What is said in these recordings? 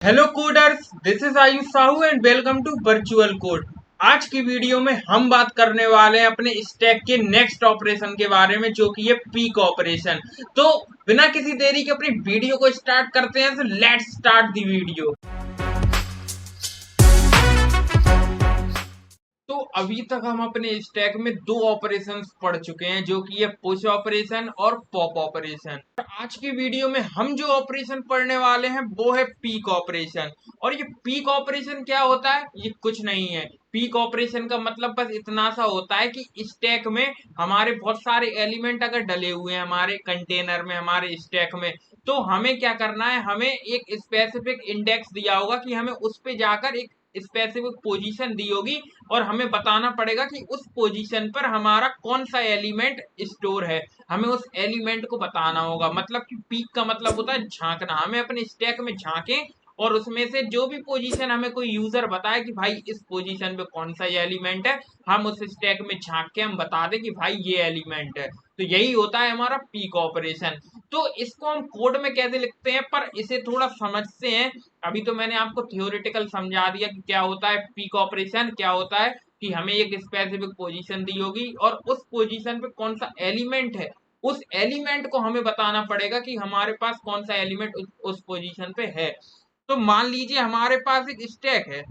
Hello coders, this is Ayush Sahu and welcome to virtual code. आज की video में हम बात करने वाले हैं अपने स्टैक के नेक्स्ट ऑपरेशन के बारे में, जो कि है पीक ऑपरेशन। तो बिना किसी देरी के अपनी वीडियो को स्टार्ट करते हैं। तो लेट्स स्टार्ट द वीडियो। तो अभी तक हम अपने स्टैक में दो ऑपरेशंस पढ़ चुके हैं, जो कि है पुश ऑपरेशन और पॉप ऑपरेशन। आज की वीडियो में हम जो ऑपरेशन पढ़ने वाले हैं वो है पीक ऑपरेशन। और ये पीक ऑपरेशन क्या होता है? ये कुछ नहीं है। पीक ऑपरेशन का मतलब बस इतना सा होता है कि स्टैक में हमारे बहुत सारे एलिमेंट अगर डले हुए हैं हमारे कंटेनर में, हमारे स्टैक में, तो हमें क्या करना है, हमें एक स्पेसिफिक इंडेक्स दिया होगा कि हमें उस पे जाकर एक स्पेसिफिक पोजीशन दी होगी और हमें बताना पड़ेगा कि उस पोजीशन पर हमारा कौन सा एलिमेंट स्टोर है। हमें उस एलिमेंट को बताना होगा। मतलब कि पीक का मतलब होता है झांकना। हमें अपने स्टैक में झांकें और उसमें से जो भी पोजीशन हमें कोई यूजर बताए कि भाई इस पोजीशन पे कौन सा ये एलिमेंट है, हम उस स्टैक में झांक के हम बता दें कि भाई ये एलिमेंट है। तो यही होता है हमारा पीक ऑपरेशन। तो इसको हम कोड में कैसे लिखते हैं, पर इसे थोड़ा समझते हैं। अभी तो मैंने आपको थियोरेटिकल समझा दिया कि क्या होता है पीक ऑपरेशन, क्या होता है कि हमें एक स्पेसिफिक पोजीशन दी होगी और उस पोजीशन पे कौन सा एलिमेंट है, उस एलिमेंट को हमें बताना पड़ेगा कि हमारे पास कौन सा एलिमेंट उस पोजीशन पे है। तो मान लीजिए हमारे पास एक स्टैक है,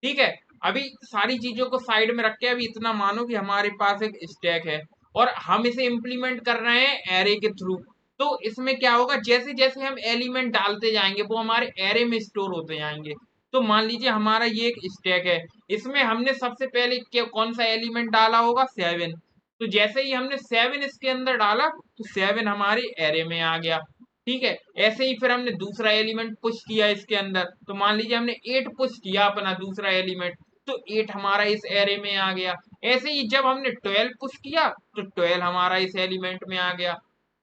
ठीक है। अभी सारी चीजों को साइड में रख के अभी इतना मानो कि हमारे पास एक स्टैक है और हम इसे इम्प्लीमेंट कर रहे हैं एरे के थ्रू। तो इसमें क्या होगा, जैसे जैसे हम एलिमेंट डालते जाएंगे वो हमारे एरे में स्टोर होते जाएंगे। तो मान लीजिए हमारा ये एक स्टैक है, इसमें हमने सबसे पहले कौन सा एलिमेंट डाला होगा, 7। तो जैसे ही हमने 7 इसके अंदर डाला तो 7 हमारे एरे में आ गया, ठीक है। ऐसे ही फिर हमने दूसरा एलिमेंट पुश किया इसके अंदर, तो मान लीजिए हमने 8 पुश किया अपना दूसरा एलिमेंट, तो 8 हमारा इस एरे में आ गया। ऐसे ही जब हमने 12 पुश किया तो 12 हमारा इस एलिमेंट में आ गया,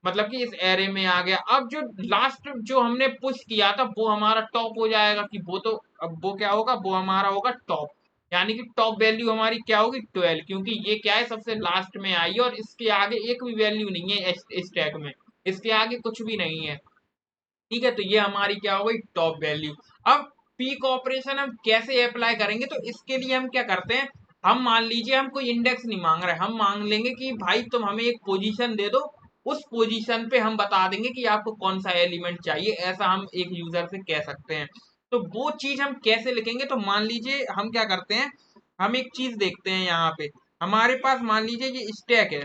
मतलब कि इस एरे में आ गया। अब जो लास्ट जो हमने पुश किया था वो हमारा टॉप हो जाएगा कि वो तो, अब वो क्या होगा, वो हमारा होगा टॉप। यानी कि टॉप वैल्यू हमारी क्या होगी, 12, क्योंकि ये क्या है, सबसे लास्ट में आई है और इसके आगे एक भी वैल्यू नहीं है स्टैक में, इसके आगे कुछ भी नहीं है, ठीक है। तो ये हमारी क्या हो गई, टॉप वैल्यू। अब पीक ऑपरेशन हम कैसे अप्लाई करेंगे, तो इसके लिए हम क्या करते हैं, हम मान लीजिए हम कोई इंडेक्स नहीं मांग रहे, हम मांग लेंगे कि भाई तुम हमें एक पोजीशन दे दो, उस पोजीशन पे हम बता देंगे कि आपको कौन सा एलिमेंट चाहिए, ऐसा हम एक यूजर से कह सकते हैं। तो वो चीज हम कैसे लिखेंगे, तो मान लीजिए हम क्या करते हैं, हम एक चीज देखते हैं यहाँ पे। हमारे पास मान लीजिए ये स्टैक है,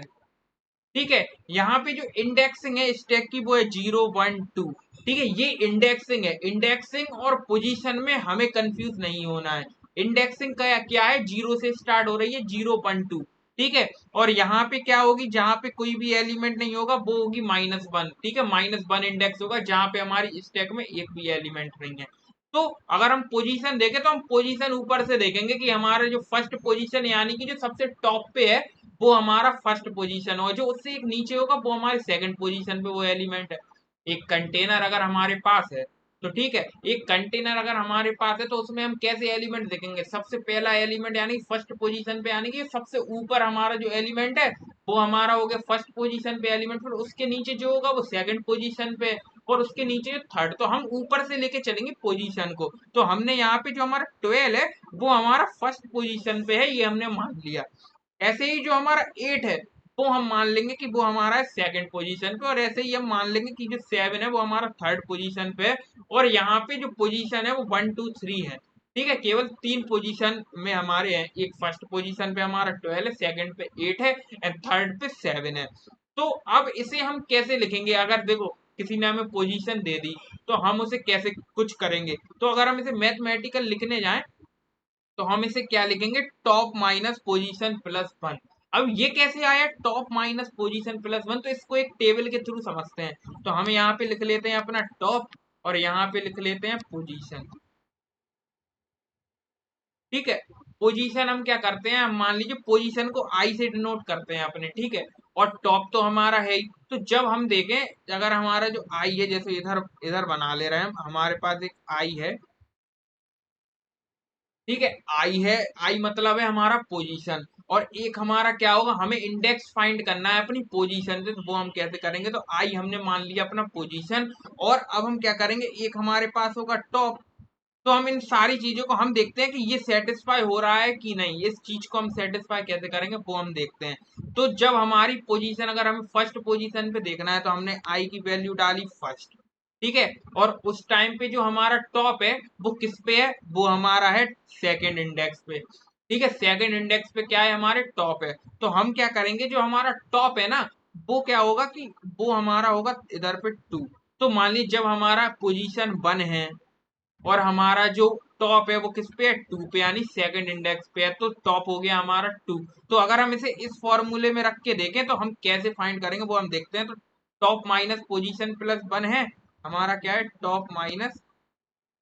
ठीक है। यहाँ पे जो इंडेक्सिंग है स्टैक की वो है 0 1 2, ठीक है। ये इंडेक्सिंग है, इंडेक्सिंग और पोजीशन में हमें कंफ्यूज नहीं होना है। इंडेक्सिंग का क्या है, 0 से स्टार्ट हो रही है, 0 1 2, ठीक है। और यहाँ पे क्या होगी, जहां पे कोई भी एलिमेंट नहीं होगा वो होगी -1, ठीक है। -1 इंडेक्स होगा जहां पे हमारी स्टैक में एक भी एलिमेंट नहीं है। तो अगर हम पोजीशन देखें तो हम पोजीशन ऊपर से देखेंगे कि हमारा जो फर्स्ट पोजीशन यानी कि जो सबसे टॉप पे है वो हमारा फर्स्ट पोजीशन हो, जो उससे एक नीचे होगा वो हमारे सेकंड पोजीशन पे वो एलिमेंट है। एक कंटेनर अगर हमारे पास है तो ठीक है, एक कंटेनर अगर हमारे पास है तो उसमें हम कैसे एलिमेंट देखेंगे, सबसे पहला एलिमेंट यानी फर्स्ट पोजीशन पे, यानी कि सबसे ऊपर हमारा जो एलिमेंट है वो हमारा हो गया फर्स्ट पोजीशन पे एलिमेंट, फिर उसके नीचे जो होगा वो सेकंड पोजीशन पे और उसके नीचे थर्ड। तो हम ऊपर से लेके चलेंगे पोजीशन को। तो हमने यहाँ पे जो हमारा 12 है वो हमारा फर्स्ट पोजीशन पे है, ये हमने मान लिया। ऐसे ही जो हमारा 8 है वो हम मान लेंगे कि वो हमारा है सेकंड पोजीशन पे, और ऐसे ही हम मान लेंगे कि जो 7 है वो हमारा थर्ड पोजीशन पे है। और यहाँ पे जो पोजीशन है वो 1 2 3 है, ठीक है। केवल 3 पोजीशन में हमारे हैं, एक फर्स्ट पोजीशन पे हमारा 12 है, सेकंड पे 8 है एंड थर्ड पे 7 है। तो अब इसे हम कैसे लिखेंगे, अगर देखो किसी ने हमें पोजीशन दे दी तो हम उसे कैसे कुछ करेंगे। तो अगर हम इसे मैथमेटिकल लिखने जाएं तो हम इसे क्या लिखेंगे, टॉप माइनस पोजीशन प्लस 1। अब ये कैसे आया टॉप माइनस पोजीशन प्लस 1, तो इसको एक टेबल के थ्रू समझते हैं। तो हम यहाँ पे लिख लेते हैं अपना टॉप और यहाँ पे लिख लेते हैं पोजीशन, ठीक है। पोजीशन हम क्या करते हैं, हम मान लीजिए पोजीशन को आई से डिनोट करते हैं अपने, ठीक है। और टॉप तो हमारा है ही। तो जब हम देखें अगर हमारा जो आई है, जैसे इधर इधर बना ले रहे हैं हम, हमारे पास एक आई है, ठीक है। आई है, आई मतलब है हमारा पोजीशन। और एक हमारा क्या होगा, हमें इंडेक्स फाइंड करना है अपनी पोजीशन से, तो वो हम कैसे करेंगे, तो आई हमने मान लिया अपना पोजीशन। और अब हम क्या करेंगे, एक हमारे पास होगा टॉप, तो हम इन सारी चीजों को हम देखते हैं कि ये सेटिस्फाई हो रहा है कि नहीं, इस चीज को हम सेटिस्फाई कैसे करेंगे वो हम देखते हैं। तो जब हमारी पोजीशन, अगर हमें फर्स्ट पोजीशन पे देखना है तो हमने आई की वैल्यू डाली फर्स्ट, ठीक है, और उस टाइम पे जो हमारा टॉप है वो किस पे है, वो हमारा है सेकेंड इंडेक्स पे, ठीक है, सेकेंड इंडेक्स पे क्या है, हमारे टॉप है। तो हम क्या करेंगे, जो हमारा टॉप है ना वो क्या होगा कि वो हमारा होगा इधर पे 2। तो मान लीजिए जब हमारा पोजीशन 1 है और हमारा जो टॉप है वो किस पे है, 2 पे, यानी सेकंड इंडेक्स पे है, तो टॉप हो गया हमारा 2। तो अगर हम इसे इस फॉर्मूले में रख के देखें तो हम कैसे फाइंड करेंगे वो हम देखते हैं। तो टॉप माइनस पोजीशन प्लस 1 है, हमारा क्या है, टॉप माइनस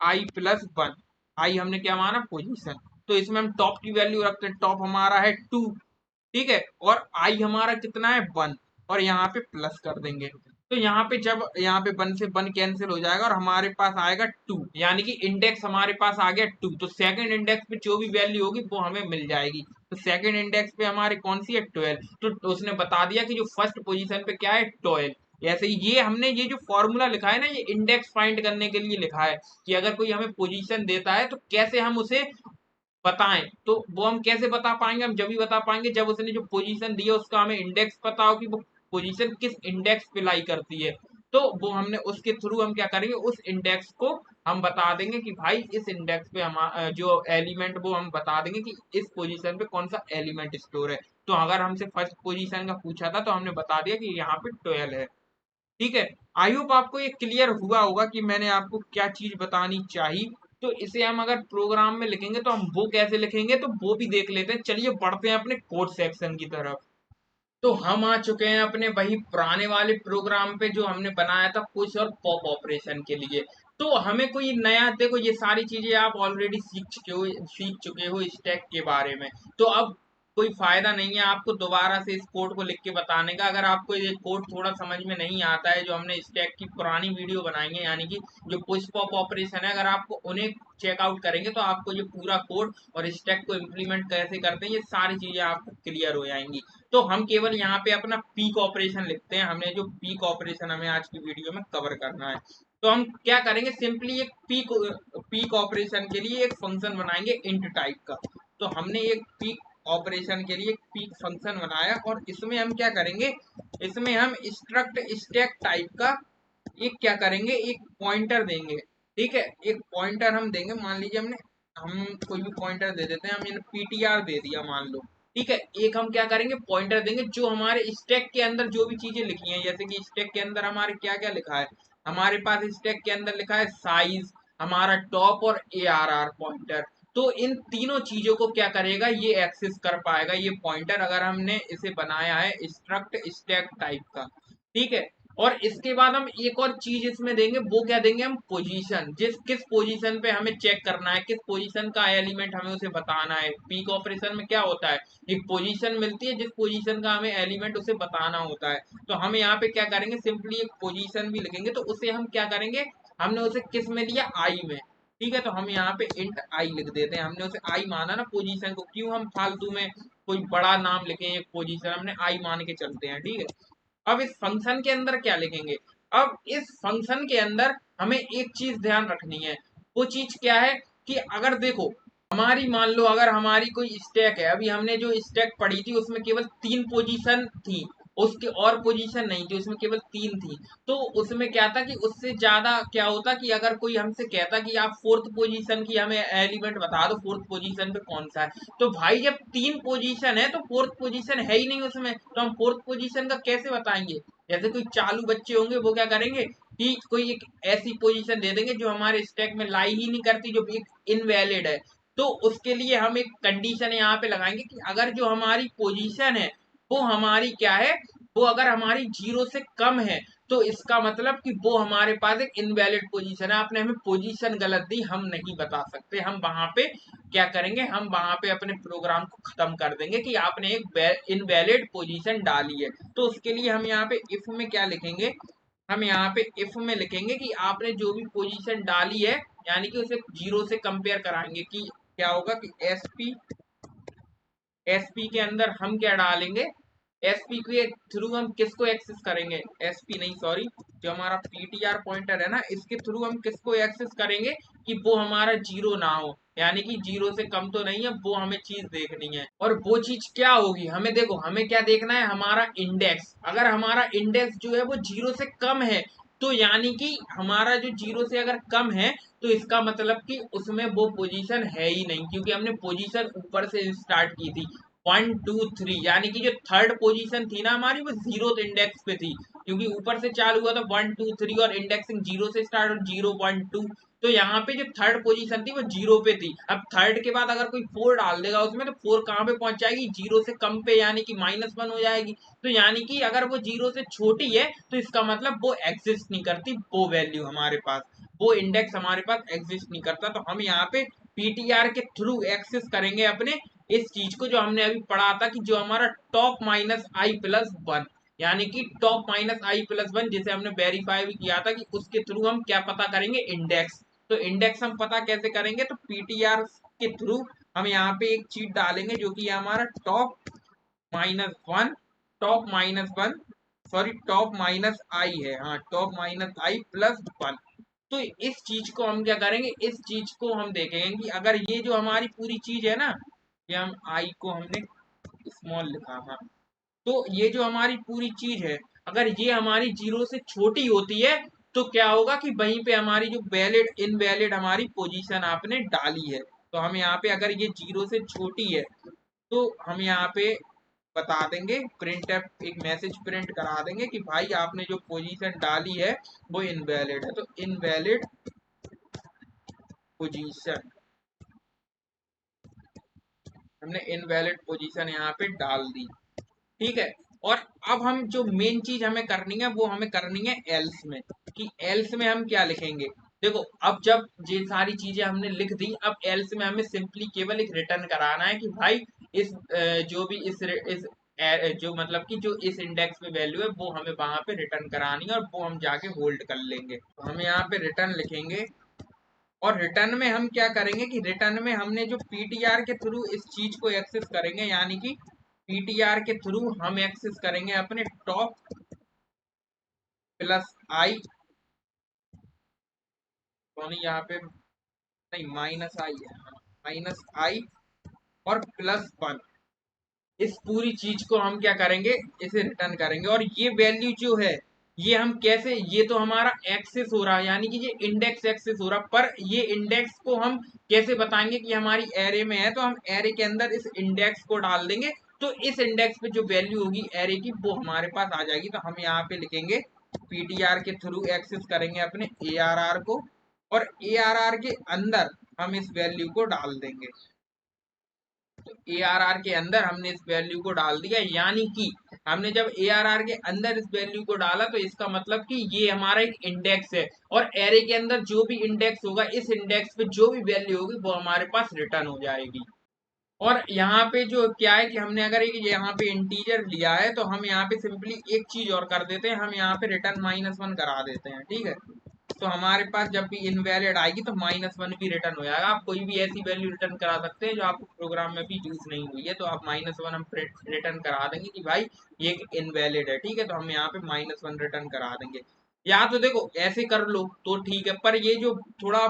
आई प्लस 1। आई हमने क्या माना, पोजीशन, तो इसमें हम टॉप की वैल्यू रखते हैं, टॉप हमारा है 2, ठीक है, और आई हमारा कितना है, 1, और यहाँ पे प्लस कर देंगे। तो यहाँ पे जब यहाँ पे 1 से 1 कैंसिल हो जाएगा और हमारे पास आएगा 2, यानी कि इंडेक्स हमारे पास आ गया 2। तो सेकंड इंडेक्स पे जो भी वैल्यू होगी वो हमें मिल जाएगी। तो सेकंड इंडेक्स पे हमारे कौन सी है, 12। तो उसने बता दिया कि जो फर्स्ट पोजीशन पे क्या है, 12। ऐसे ही ये हमने ये जो फॉर्मूला लिखा है ना, ये इंडेक्स फाइंड करने के लिए लिखा है कि अगर कोई हमें पोजीशन देता है तो कैसे हम उसे बताएं। तो वो हम कैसे बता पाएंगे, हम जब भी बता पाएंगे जब उसने जो पोजीशन दी है उसका हमें इंडेक्स पता हो कि वो पोजीशन किस इंडेक्स पे लाई करती है। तो वो हमने उसके थ्रू हम क्या करेंगे, उस इंडेक्स को हम बता देंगे कि भाई इस इंडेक्स पे हम जो एलिमेंट, वो हम बता देंगे कि इस पोजीशन पे कौन सा एलिमेंट स्टोर है। तो अगर हमसे फर्स्ट पोजीशन का पूछा था तो हमने बता दिया कि यहाँ पे 12 है, ठीक है। आई होप आपको ये क्लियर हुआ होगा कि मैंने आपको क्या चीज बतानी चाहिए। तो इसे हम अगर प्रोग्राम में लिखेंगे तो हम वो कैसे लिखेंगे तो वो भी देख लेते हैं। चलिए बढ़ते हैं अपने कोड सेक्शन की तरफ। तो हम आ चुके हैं अपने वही पुराने वाले प्रोग्राम पे जो हमने बनाया था पुश और पॉप ऑपरेशन के लिए। तो हमें कोई नया, देखो ये सारी चीजें आप ऑलरेडी सीख चुके हो स्टैक के बारे में। तो अब कोई फायदा नहीं है आपको दोबारा से इस कोड को लिख के बताने का। अगर आपको ये कोड थोड़ा समझ में नहीं आता है, जो हमने स्टैक की पुरानी वीडियो बनाई है, यानी कि जो पुश पॉप ऑपरेशन है, अगर आपको उन्हें चेकआउट करेंगे तो आपको ये पूरा कोड और स्टैक को इम्प्लीमेंट कैसे करते हैं ये सारी चीजें आपको क्लियर हो जाएंगी। तो हम केवल यहाँ पे अपना पीक ऑपरेशन लिखते हैं। हमने जो पीक ऑपरेशन हमें आज की वीडियो में कवर करना है, तो हम क्या करेंगे, सिंपली एक पीक ऑपरेशन के लिए एक फंक्शन बनाएंगे इंट टाइप का। तो हमने एक पीक ऑपरेशन के लिए एक पीक फंक्शन बनाया और इसमें हम क्या करेंगे, इसमें हम स्ट्रक्ट स्टैक टाइप का एक क्या करेंगे, एक पॉइंटर देंगे, ठीक है। एक पॉइंटर हम देंगे, मान लीजिए हम कोई भी पॉइंटर दे देते हैं, हमने पीटीआर दे दिया मान लो, ठीक है। एक हम क्या करेंगे, पॉइंटर देंगे जो हमारे स्टैक के अंदर जो भी चीजें लिखी हैं, जैसे कि स्टैक के अंदर हमारे क्या क्या लिखा है, हमारे पास स्टैक के अंदर लिखा है साइज, हमारा टॉप और ARR पॉइंटर। तो इन तीनों चीजों को क्या करेगा, ये एक्सेस कर पाएगा ये पॉइंटर, अगर हमने इसे बनाया है स्ट्रक्ट स्टैक टाइप का, ठीक है। और इसके बाद हम एक और चीज इसमें देंगे, वो क्या देंगे, हम पोजीशन, किस पोजीशन पे हमें चेक करना है, किस पोजीशन का एलिमेंट हमें उसे बताना है। पीक ऑपरेशन में क्या होता है, एक पोजीशन मिलती है, जिस पोजीशन का हमें एलिमेंट उसे बताना होता है। तो हम यहाँ पे क्या करेंगे, सिंपली एक पोजीशन भी लिखेंगे। तो उसे हम क्या करेंगे, हमने उसे किस में लिया, आई में, ठीक है। तो हम यहाँ पे इंट आई लिख देते हैं, हमने उसे आई माना ना पोजीशन को, क्यों हम फालतू में कोई बड़ा नाम लिखें, एक पोजीशन हमने आई मान के चलते हैं, ठीक है। अब इस फंक्शन के अंदर क्या लिखेंगे, अब इस फंक्शन के अंदर हमें एक चीज ध्यान रखनी है। वो चीज क्या है कि अगर देखो, हमारी मान लो अगर हमारी कोई स्टैक है, अभी हमने जो स्टैक पढ़ी थी उसमें केवल 3 पोजीशन थी, उसके और पोजीशन नहीं थी, उसमें केवल 3 थी। तो उसमें क्या था कि उससे ज्यादा क्या होता कि अगर कोई हमसे कहता कि आप फोर्थ पोजीशन की हमें एलिमेंट बता दो, फोर्थ पोजीशन पे कौन सा है। तो भाई जब 3 पोजीशन है तो फोर्थ पोजीशन है ही नहीं उसमें, तो हम फोर्थ पोजीशन का कैसे बताएंगे। जैसे कोई चालू बच्चे होंगे वो क्या करेंगे कि कोई एक ऐसी पोजीशन दे देंगे जो हमारे स्टैक में लाई ही नहीं करती, जो एक इनवैलिड है। तो उसके लिए हम एक कंडीशन यहाँ पे लगाएंगे कि अगर जो हमारी पोजीशन है वो हमारी क्या है, वो अगर हमारी 0 से कम है तो इसका मतलब कि वो हमारे पास एक इनवैलिड पोजीशन है, आपने हमें पोजीशन गलत दी, हम नहीं बता सकते। हम वहां पे क्या करेंगे, हम वहां पे अपने प्रोग्राम को खत्म कर देंगे कि आपने एक इनवैलिड पोजीशन डाली है। तो उसके लिए हम यहाँ पे इफ में क्या लिखेंगे, हम यहाँ पे इफ में लिखेंगे कि आपने जो भी पोजीशन डाली है, यानी कि उसे 0 से कंपेयर कराएंगे कि क्या होगा कि एसपी के अंदर हम क्या डालेंगे, एसपी के थ्रू हम किसको एक्सेस करेंगे, एसपी नहीं सॉरी, जो हमारा पीटीआर पॉइंटर है ना, इसके थ्रू हम किसको एक्सेस करेंगे कि वो हमारा जीरो ना हो, यानी कि जीरो से कम तो नहीं है, वो हमें चीज देखनी है। और वो चीज क्या होगी, हमें देखो हमें क्या देखना है, हमारा इंडेक्स। अगर हमारा इंडेक्स जो है वो जीरो से कम है, तो यानी कि हमारा जो जीरो से अगर कम है, तो इसका मतलब कि उसमें वो पोजीशन है ही नहीं, क्योंकि हमने पोजीशन ऊपर से स्टार्ट की थी 1 2 3, यानी कि जो थर्ड पोजीशन थी ना हमारी, वो जीरो इंडेक्स पे थी, क्योंकि ऊपर से चालू हुआ था 1 2 3 और इंडेक्सिंग जीरो से स्टार्ट और 0 1 2। तो यहाँ पे जो थर्ड पोजीशन थी वो जीरो पे थी। अब थर्ड के बाद अगर कोई फोर डाल देगा उसमें, तो फोर कहाँ पे पहुंच जाएगी, जीरो से कम पे, यानी कि -1 हो जाएगी। तो यानी कि अगर वो जीरो से छोटी है, तो इसका मतलब वो एग्जिस्ट नहीं करती, वो वैल्यू हमारे पास, वो इंडेक्स हमारे पास एग्जिस्ट नहीं करता। तो हम यहाँ पे पीटीआर के थ्रू एक्सेस करेंगे अपने इस चीज को, जो हमने अभी पढ़ा था कि जो हमारा टॉप -i+1, यानी कि टॉप -i+1, जिसे हमने वेरीफाई भी किया था कि उसके थ्रू हम क्या पता करेंगे, इंडेक्स। तो इंडेक्स हम पता कैसे करेंगे, तो पीटीआर के थ्रू हम यहाँ पे एक चीज डालेंगे, जो कि हमारा टॉप -1, टॉप -1 सॉरी टॉप-i है, हाँ टॉप-i+1। तो इस चीज को हम क्या करेंगे, इस चीज को हम देखेंगे कि अगर ये जो हमारी पूरी चीज है ना, ये हम आई को हमने स्मॉल लिखा, हाँ, तो ये जो हमारी पूरी चीज है, अगर ये हमारी जीरो से छोटी होती है, तो क्या होगा कि वहीं पे हमारी जो वैलिड इनवैलिड हमारी पोजीशन आपने डाली है, तो हम यहाँ पे अगर ये जीरो से छोटी है, तो हम यहाँ पे बता देंगे, प्रिंट एक मैसेज प्रिंट करा देंगे कि भाई आपने जो पोजीशन डाली है वो इनवैलिड है, तो इनवैलिड पोजीशन, हमने इनवैलिड पोजीशन यहाँ पे डाल दी, ठीक है। और अब हम जो मेन चीज हमें करनी है, वो हमें करनी है एल्स में, कि एल्स में हम क्या लिखेंगे। देखो अब जब ये सारी चीजें हमने लिख दी, अब एल्स में हमें सिंपली केवल एक रिटर्न कराना है कि भाई इस जो भी इस जो मतलब कि जो इस इंडेक्स पे वैल्यू है, वो हमें वहां पे रिटर्न करानी है, और वो हम जाके होल्ड कर लेंगे। तो हम यहाँ पे रिटर्न लिखेंगे, और रिटर्न में हम क्या करेंगे कि रिटर्न में हमने जो पीटीआर के थ्रू इस चीज को एक्सेस करेंगे, यानी कि पीटीआर के थ्रू हम एक्सेस करेंगे अपने टॉप+i, तो यहाँ पे नहीं -i है, -i और +1, इस पूरी चीज को हम क्या करेंगे, इसे रिटर्न करेंगे। और ये वैल्यू जो है, ये हम कैसे, ये तो हमारा एक्सेस हो रहा है, यानी कि ये इंडेक्स एक्सेस हो रहा, पर ये इंडेक्स को हम कैसे बताएंगे कि हमारी एरे में है, तो हम एरे के अंदर इस इंडेक्स को डाल देंगे, तो इस इंडेक्स पे जो वैल्यू होगी एरे की, वो हमारे पास आ जाएगी। तो हम यहाँ पे लिखेंगे पीटीआर के थ्रू एक्सेस करेंगे अपने एआरआर को, और एआरआर के अंदर हम इस वैल्यू को डाल देंगे। एआरआर के अंदर हमने इस वैल्यू को डाल दिया, यानी कि हमने जब एआरआर के अंदर इस वैल्यू को डाला, तो इसका मतलब कि ये हमारा एक इंडेक्स है, और एरे के अंदर जो भी इंडेक्स होगा, इस इंडेक्स पे जो भी वैल्यू होगी वो हमारे पास रिटर्न हो जाएगी। और यहाँ पे जो क्या है कि हमने अगर एक यहाँ पे इंटीजर लिया है, तो हम यहाँ पे सिंपली एक चीज और कर देते हैं, हम यहाँ पे रिटर्न -1 करा देते हैं, ठीक है। तो हमारे पास जब भी इनवैलिड आएगी, तो -1 भी रिटर्न हो जाएगा। आप कोई भी ऐसी वैल्यू रिटर्न करा सकते हैं जो आपको प्रोग्राम में भी यूज नहीं हुई है, तो आप -1 हम रिटर्न करा देंगे कि भाई ये इनवैलिड है, ठीक है। तो हम यहाँ पे -1 रिटर्न करा देंगे। या तो देखो ऐसे कर लो तो ठीक है, पर ये जो थोड़ा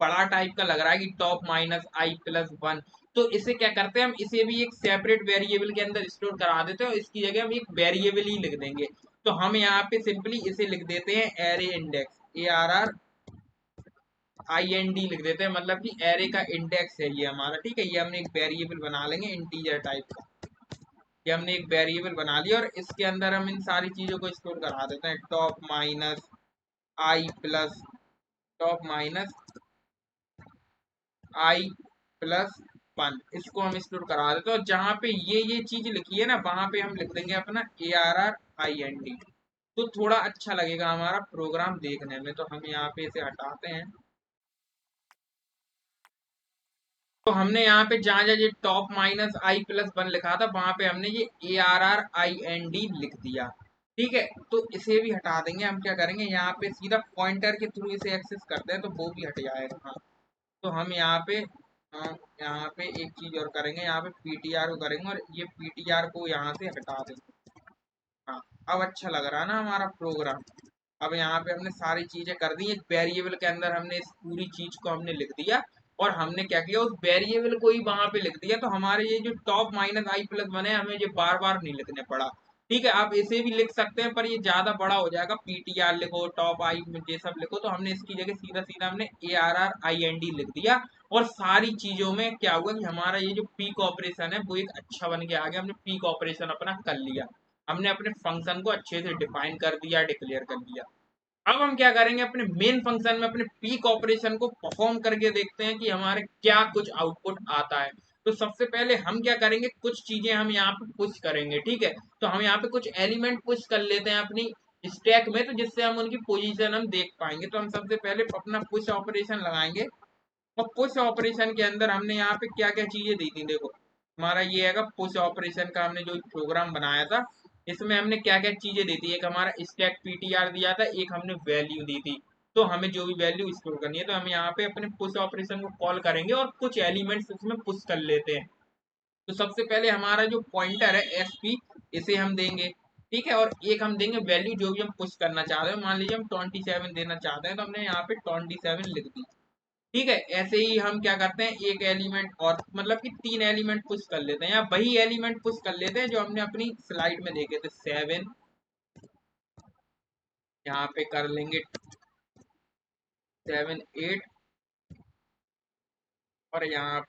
बड़ा टाइप का लग रहा है कि टॉप-i+1, तो इसे क्या करते हैं, हम इसे भी एक सेपरेट वेरिएबल के अंदर स्टोर करा देते हैं, और इसकी जगह हम एक वेरिएबल ही लिख देंगे। तो हम यहाँ पे सिंपली इसे लिख देते हैं एरे इंडेक्स, ARR IND लिख देते हैं, मतलब कि एरे का इंडेक्स है ये हमारा, ठीक है। ये हमने एक वेरिएबल बना लेंगे इंटीजर टाइप का, ये हमने एक वेरिएबल बना लिया, और इसके अंदर हम इन सारी चीजों को स्टोर करा देते हैं, टॉप-i+1, इसको हम स्टोर करा देते हैं, और जहाँ पे ये चीज लिखी है ना, वहां पे हम लिख देंगे अपना ARR IND, तो थोड़ा अच्छा लगेगा हमारा प्रोग्राम देखने में। तो हम यहाँ पे इसे हटाते हैं। तो हमने यहाँ पे जहाँ जहाँ ये टॉप-i+1 लिखा था, वहां पे हमने ये ARR IND लिख दिया, ठीक है। तो इसे भी हटा देंगे। हम क्या करेंगे, यहाँ पे सीधा पॉइंटर के थ्रू इसे एक्सेस करते हैं, तो वो भी हट जाएगा, हाँ। तो हम यहाँ पे यहाँ पे एक चीज और करेंगे, यहाँ पे पीटीआर को करेंगे और ये पीटीआर को यहाँ से हटा देंगे। हाँ, अब अच्छा लग रहा है ना हमारा प्रोग्राम। अब यहाँ पे हमने सारी चीजें कर दी, एक वेरिएबल के अंदर हमने इस पूरी चीज को हमने लिख दिया और हमने क्या किया, उस वेरिएबल को ही वहां पे लिख दिया। तो हमारे ये जो टॉप माइनस आई प्लस बने, हमें ये बार बार नहीं लिखने पड़ा। ठीक है, आप इसे भी लिख सकते हैं पर ये ज्यादा बड़ा हो जाएगा, पीटीआर लिखो, टॉप आई ये सब लिखो। तो हमने इसकी जगह सीधा सीधा हमने ARRIND लिख दिया। और सारी चीजों में क्या हुआ कि हमारा ये जो पीक ऑपरेशन है वो एक अच्छा बन के आ गया। हमने पीक ऑपरेशन अपना कर लिया, हमने अपने फंक्शन को अच्छे से डिफाइन कर दिया, डिक्लेयर कर दिया। अब हम क्या करेंगे, अपने मेन फंक्शन में अपने पीक ऑपरेशन को परफॉर्म करके देखते हैं कि हमारे क्या कुछ आउटपुट आता है। तो सबसे पहले हम क्या करेंगे, कुछ चीजें हम यहाँ पे पुश करेंगे। ठीक है, तो हम यहाँ पे कुछ एलिमेंट पुश कर लेते हैं अपनी स्टैक में, तो जिससे हम उनकी पोजीशन हम देख पाएंगे। तो हम सबसे पहले अपना पुश ऑपरेशन लगाएंगे और पुश ऑपरेशन के अंदर हमने यहाँ पे क्या क्या चीजें दी थी, देखो हमारा ये है पुश ऑपरेशन का हमने जो प्रोग्राम बनाया था, इसमें हमने क्या क्या चीजें दी थी। एक हमारा स्टैक पीटीआर दिया था, एक हमने वैल्यू दी थी। तो हमें जो भी वैल्यू स्टोर करनी है, तो हम यहाँ पे अपने पुश ऑपरेशन को कॉल करेंगे और कुछ एलिमेंट्स उसमें पुश कर लेते हैं। तो सबसे पहले हमारा जो पॉइंटर है SP, इसे हम देंगे। ठीक है, और एक हम देंगे वैल्यू जो भी हम पुश करना चाहते हैं। मान लीजिए हम 27 देना चाहते हैं, तो हमने यहाँ पे 27 लिख दी। ठीक है, ऐसे ही हम क्या करते हैं, एक एलिमेंट और मतलब कि 3 एलिमेंट पुश कर लेते हैं, या वही एलिमेंट पुश कर लेते हैं जो हमने अपनी स्लाइड में देखे थे। 7 यहाँ पे कर लेंगे, 7 8, और यहाँ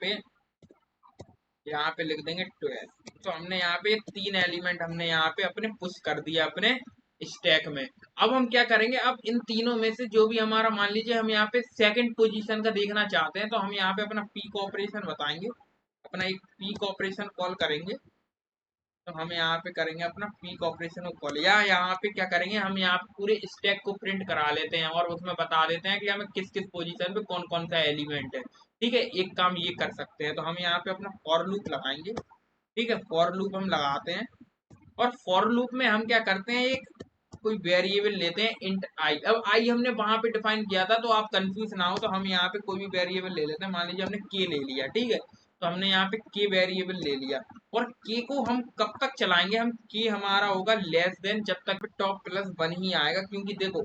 पे लिख देंगे 12। तो हमने यहाँ पे 3 एलिमेंट हमने यहाँ पे अपने पुश कर दिया अपने स्टैक में। अब हम क्या करेंगे, अब इन तीनों में से जो भी हमारा, मान लीजिए हम यहाँ पे सेकंड पोजीशन का देखना चाहते हैं, तो हम यहाँ पे अपना पीक ऑपरेशन बताएंगे, अपना एक पीक ऑपरेशन कॉल करेंगे। तो हम यहाँ पे करेंगे अपना पीक ऑपरेशन को कॉल, या यहाँ पे क्या करेंगे, हम यहाँ पे पूरे स्टैक को प्रिंट करा लेते हैं और उसमें बता देते हैं कि हमें किस किस पोजीशन पे कौन कौन सा एलिमेंट है। ठीक है, एक काम ये कर सकते हैं, तो हम यहाँ पे अपना फॉर लूप लगाएंगे। ठीक है, फॉर लूप हम लगाते हैं और फॉर लूप में हम क्या करते हैं, एक कोई वेरिएबल लेते हैं इंट आई। अब आई हमने वहां पे डिफाइन किया था, तो आप कंफ्यूज ना हो, तो हम यहाँ पे कोई भी वेरिएबल ले लेते हैं। मान लीजिए हमने के ले लिया, ठीक है, तो हमने यहाँ पे के वेरिएबल ले लिया। और के को हम कब तक चलाएंगे, हम के हमारा होगा लेस देन जब तक टॉप प्लस वन ही आएगा। क्योंकि देखो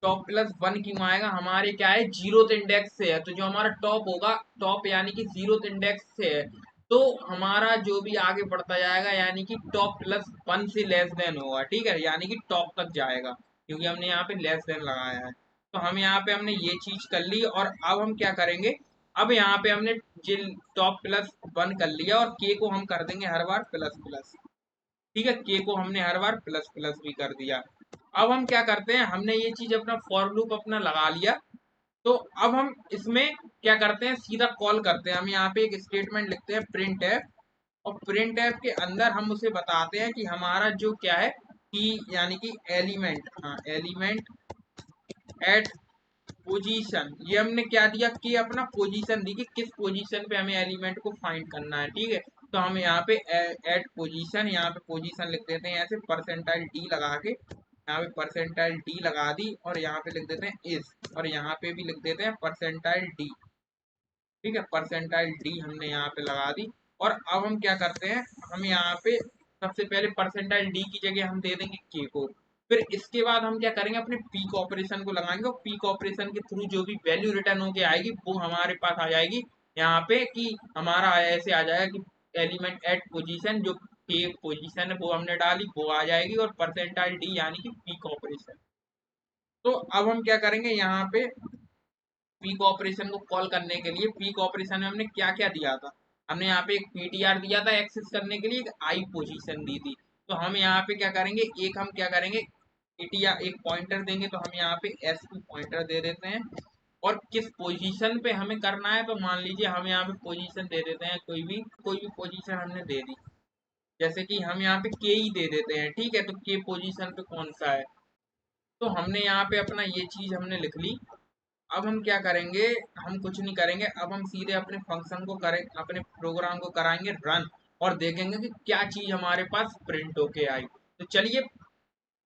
टॉप प्लस वन क्यों आएगा, हमारे क्या है, जीरोथ इंडेक्स से है। तो जो हमारा टॉप होगा, टॉप यानी कि जीरोथ इंडेक्स से है, तो हमारा जो भी आगे बढ़ता जाएगा यानी कि टॉप प्लस वन से लेस देन होगा। ठीक है, यानी कि टॉप तक जाएगा, क्योंकि हमने यहाँ पे लेस देन लगाया है। तो हम यहाँ पे हमने ये चीज कर ली, और अब हम क्या करेंगे, अब यहाँ पे हमने जिल टॉप प्लस वन कर लिया और के को हम कर देंगे हर बार प्लस प्लस। ठीक है, के को हमने हर बार प्लस प्लस भी कर दिया। अब हम क्या करते हैं, हमने ये चीज अपना फॉर लूप अपना लगा लिया। तो अब हम इसमें क्या करते हैं, सीधा कॉल करते हैं। हम यहाँ पे एक स्टेटमेंट लिखते हैं प्रिंट एफ, और प्रिंट एफ के अंदर हम उसे बताते हैं कि हमारा जो क्या है, कि यानी कि एलिमेंट, हाँ एलिमेंट एट पोजीशन, ये हमने क्या दिया कि अपना पोजीशन दी कि किस पोजीशन पे हमें एलिमेंट को फाइंड करना है। ठीक है, तो हम यहाँ पे एट पोजीशन, यहाँ पे पोजीशन लिख देते हैं ऐसे परसेंटाइल डी लगा के, यहाँ पे परसेंटाइल डी लगा दी, और यहाँ पे लिख देते हैं इस, और यहाँ पे भी लिख देते हैं परसेंटाइल डी। ठीक है, परसेंटाइल डी हमने यहाँ पे लगा दी। और अब हम क्या करते हैं, हम यहाँ पे सबसे पहले परसेंटाइल डी की जगह हम दे देंगे के को। फिर इसके बाद हम क्या करेंगे, अपने पीक ऑपरेशन को लगाएंगे, और पीक ऑपरेशन के थ्रू जो भी वैल्यू रिटर्न होके आएगी वो हमारे पास आ जाएगी यहाँ पे, कि हमारा ऐसे आ जाएगा कि एलिमेंट एट पोजीशन, जो के पोजीशन है वो हमने डाली वो आ जाएगी, और परसेंटाइल डी यानी कि पीक ऑपरेशन। तो अब हम क्या करेंगे, यहाँ पे पीक ऑपरेशन को कॉल करने के लिए, पीक ऑपरेशन में हमने क्या क्या दिया था, हमने यहाँ पे एक पीटीआर दिया था एक्सेस करने के लिए, एक आई पोजीशन दी थी। तो हम यहाँ पे क्या करेंगे, एक हम क्या करेंगे, पीटीआर एक पॉइंटर देंगे, तो हम यहाँ पे S2 पॉइंटर दे देते हैं। और किस पोजीशन पे हमें करना है, तो मान लीजिए हम यहाँ पे पोजीशन दे देते हैं, कोई भी पोजीशन हमने दे दी, जैसे कि हम यहाँ पे के ही दे देते हैं। ठीक है, तो के पोजीशन पे कौन सा है, तो हमने यहाँ पे अपना ये चीज हमने लिख ली। अब हम क्या करेंगे, हम कुछ नहीं करेंगे, अब हम सीधे अपने फंक्शन को करें, अपने प्रोग्राम को कराएंगे रन, और देखेंगे कि क्या चीज हमारे पास प्रिंट होके आई। तो चलिए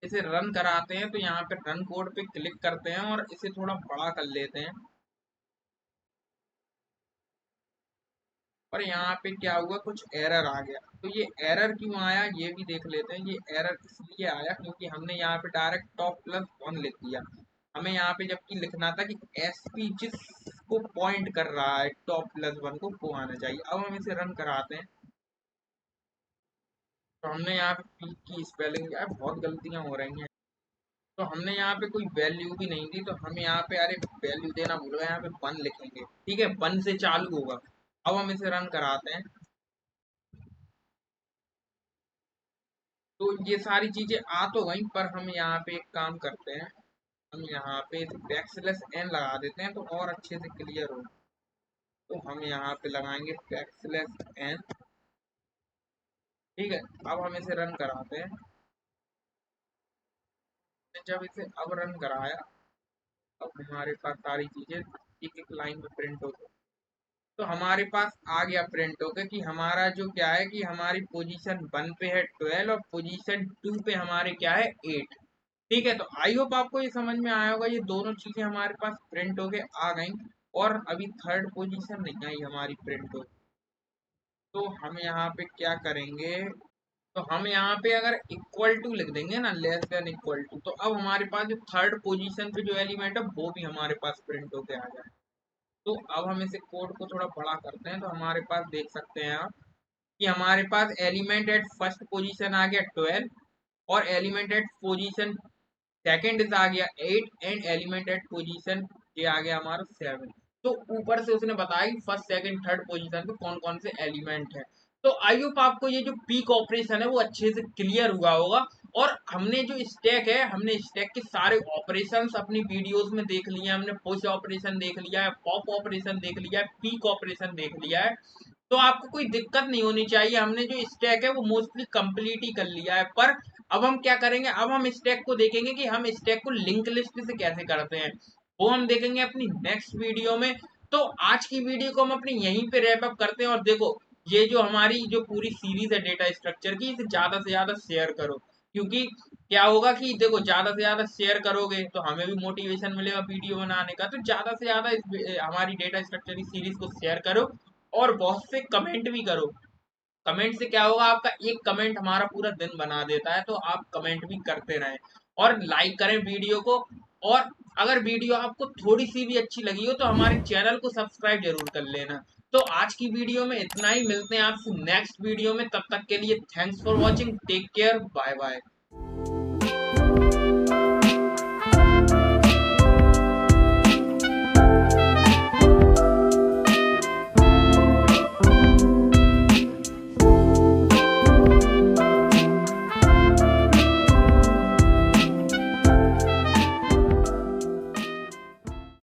इसे रन कराते हैं। तो यहाँ पे रन कोड पे क्लिक करते हैं और इसे थोड़ा बड़ा कर लेते हैं। और यहाँ पे क्या हुआ, कुछ एरर आ गया। तो ये एरर क्यों आया ये भी देख लेते हैं। ये एरर इसलिए आया क्योंकि हमने यहाँ पे डायरेक्ट टॉप प्लस वन लिख दिया। हमें यहाँ पे जबकि लिखना था कि एसपी जिसको पॉइंट कर रहा है टॉप प्लस वन को वो आना चाहिए। अब हम इसे रन कराते हैं। तो हमने यहाँ पे पी की स्पेलिंग क्या है, बहुत गलतियां हो रही हैं। तो हमने यहाँ पे कोई वैल्यू भी नहीं दी, तो हम यहाँ पे अरे वैल्यू देना भूल गए, यहाँ पे वन लिखेंगे। ठीक है, वन से चालू होगा। अब हम इसे रन कराते हैं। तो ये सारी चीजें आ तो गई, पर हम यहाँ पे एक काम करते हैं। हम यहाँ पे बैकस्लैश एन लगा देते हैं तो और अच्छे से क्लियर हो। तो हम यहाँ पे लगाएंगे बैकस्लैश एन। ठीक है, अब हम इसे रन कराते हैं। जब इसे अब रन कराया, अब हमारे पास सारी चीजें एक एक लाइन में प्रिंट होती। तो हमारे पास आ गया प्रिंट होकर कि हमारा जो क्या है कि हमारी पोजीशन वन पे है 12 और पोजीशन टू पे हमारे क्या है 8। ठीक है, तो आई होप आपको ये समझ में आया होगा। ये दोनों चीजें हमारे पास प्रिंट होके आ गई और अभी थर्ड पोजीशन नहीं आई हमारी प्रिंट हो। तो हम यहाँ पे क्या करेंगे, तो हम यहाँ पे अगर इक्वल टू लिख देंगे ना, लेस देन इक्वल टू, तो अब हमारे पास जो थर्ड पोजीशन पे जो एलिमेंट है वो भी हमारे पास प्रिंट होके आ जाए। तो अब हम इसे कोड को थोड़ा बड़ा करते हैं। तो हमारे पास देख सकते हैं आप कि हमारे पास एलिमेंट एट फर्स्ट पोजीशन आ गया 12 और एलिमेंट एट पोजीशन सेकंड इस आ गया 8 एंड एलिमेंट एट पोजीशन ये आ गया हमारा 7। तो ऊपर से उसने बताया कि फर्स्ट सेकंड थर्ड पोजीशन पे कौन कौन से एलिमेंट है। तो आई होप आपको ये जो पीक ऑपरेशन है वो अच्छे से क्लियर हुआ होगा। और हमने जो स्टैक है, हमने स्टैक के सारे ऑपरेशंस अपनी वीडियोस में देख लिए हैं। हमने पुश ऑपरेशन देख लिया है, पॉप ऑपरेशन देख लिया है, पीक ऑपरेशन देख लिया है। तो आपको कोई दिक्कत नहीं होनी चाहिए। हमने जो स्टैक है वो मोस्टली कंप्लीट ही कर लिया है। पर अब हम क्या करेंगे, अब हम स्टैक को देखेंगे कि हम स्टैक को लिंक लिस्ट से कैसे करते हैं, वो हम देखेंगे अपनी नेक्स्ट वीडियो में। तो आज की वीडियो को हम अपनी यहीं पे रैप अप करते हैं। और देखो, ये जो हमारी जो पूरी सीरीज है डेटा स्ट्रक्चर की, इसे ज्यादा से ज्यादा शेयर करो। क्योंकि क्या होगा कि देखो, ज्यादा से ज्यादा शेयर करोगे तो हमें भी मोटिवेशन मिलेगा वीडियो बनाने का। तो ज्यादा से ज्यादा हमारी डेटा स्ट्रक्चर की सीरीज को शेयर करो और बहुत से कमेंट भी करो। कमेंट से क्या होगा, आपका एक कमेंट हमारा पूरा दिन बना देता है। तो आप कमेंट भी करते रहें और लाइक करें वीडियो को। और अगर वीडियो आपको थोड़ी सी भी अच्छी लगी हो तो हमारे चैनल को सब्सक्राइब जरूर कर लेना। तो आज की वीडियो में इतना ही, मिलते हैं आपसे नेक्स्ट वीडियो में। तब तक के लिए thanks for watching, take care, bye bye.